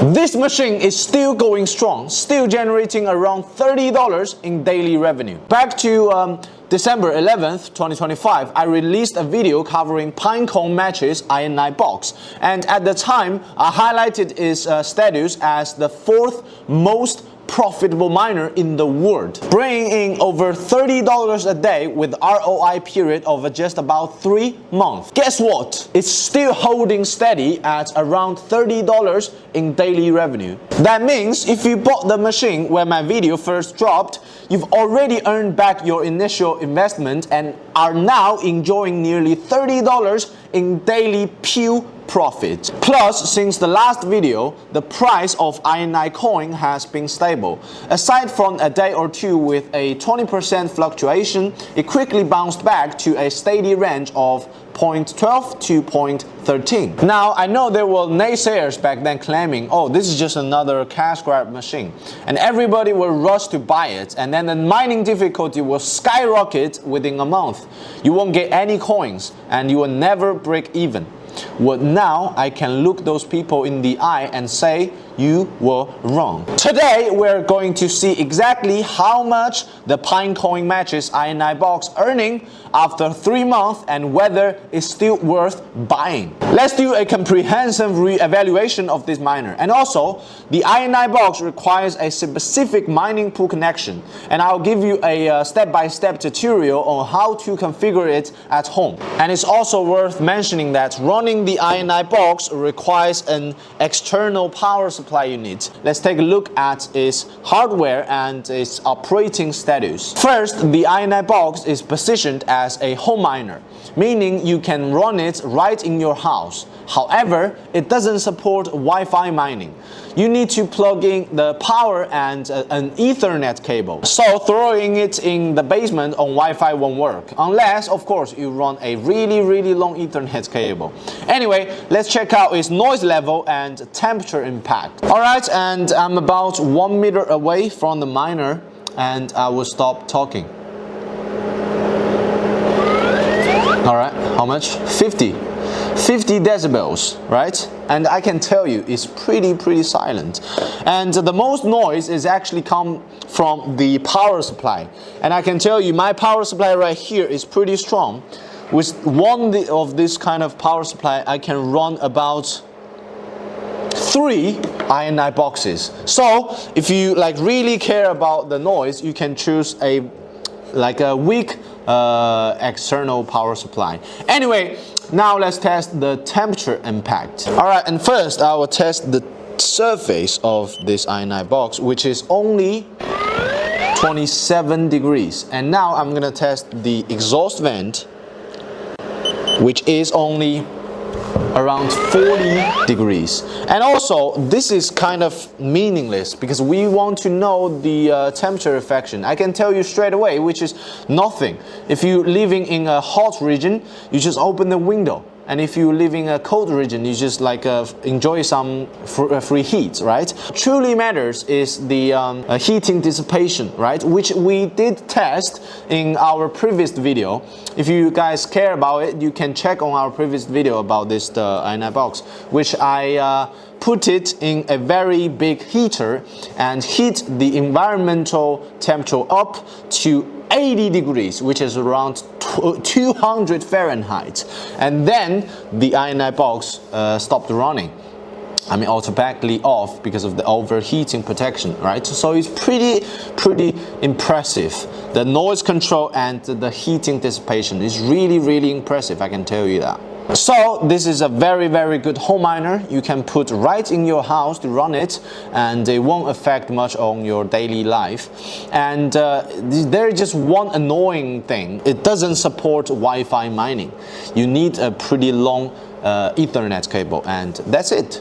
This machine is still going strong, still generating around $30 in daily revenue. Back to December 11th, 2025, I released a video covering Pinecone matches Inibox, and at the time, I highlighted its status as the 4th most profitable miner in the world, bringing in over $30 a day with ROI period of just about 3 months. Guess what? It's still holding steady at around $30 in daily revenue. That means if you bought the machine when my video first dropped, you've already earned back your initial investment and are now enjoying nearly $30 in daily pure profit. Plus, since the last video, the price of Pinecone has been stable. Aside from a day or two with a 20% fluctuation, it quickly bounced back to a steady range of 0.12 to 0.13. Now, I know there were naysayers back then claiming, oh, this is just another cash grab machine, and everybody will rush to buy it, and then the mining difficulty will skyrocket within a month. You won't get any coins, and you will never break even. Well, now I can look those people in the eye and say, you were wrong. Today, we're going to see exactly how much the Pinecone matches Inibox earning after 3 months and whether it's still worth buying. Let's do a comprehensive re-evaluation of this miner. And also, the Inibox requires a specific mining pool connection, and I'll give you a step-by-step tutorial on how to configure it at home. And it's also worth mentioning that running the Inibox requires an external power supply unit. Let's take a look at its hardware and its operating status. First, the Inibox is positioned as a home miner, meaning you can run it right in your house. However, it doesn't support Wi-Fi mining. You need to plug in the power and an Ethernet cable. So throwing it in the basement on Wi-Fi won't work, unless, of course, you run a really long Ethernet cable. Anyway, let's check out its noise level and temperature impact. Alright, and I'm about 1 meter away from the miner, and I will stop talking. Alright, how much? 50 decibels, right? And I can tell you it's pretty silent. And the most noise is actually come from the power supply. And I can tell you my power supply right here is pretty strong. With one of this kind of power supply, I can run about 3 Iniboxes. So if you really care about the noise, you can choose a weak external power supply. Anyway, now let's test the temperature impact. Alright, and first I will test the surface of this Inibox, which is only 27 degrees. And now I'm gonna test the exhaust vent, which is only around 40 degrees. And also, this is kind of meaningless because we want to know the temperature affection. I can tell you straight away, which is nothing. If you're living in a hot region, you just open the window. And if you live in a cold region, you just enjoy some free heat, right? Truly matters is the heating dissipation, right? Which we did test in our previous video. If you guys care about it, you can check on our previous video about this Inibox, which I put it in a very big heater and heat the environmental temperature up to 80 degrees, which is around 200 Fahrenheit. And then the Inibox stopped running. I mean, automatically off because of the overheating protection, right? So it's pretty impressive. The noise control and the heating dissipation is really impressive, I can tell you that. So this is a very good home miner. You can put right in your house to run it, and it won't affect much on your daily life. And there is just one annoying thing: it doesn't support Wi-Fi mining. You need a pretty long Ethernet cable, and that's it.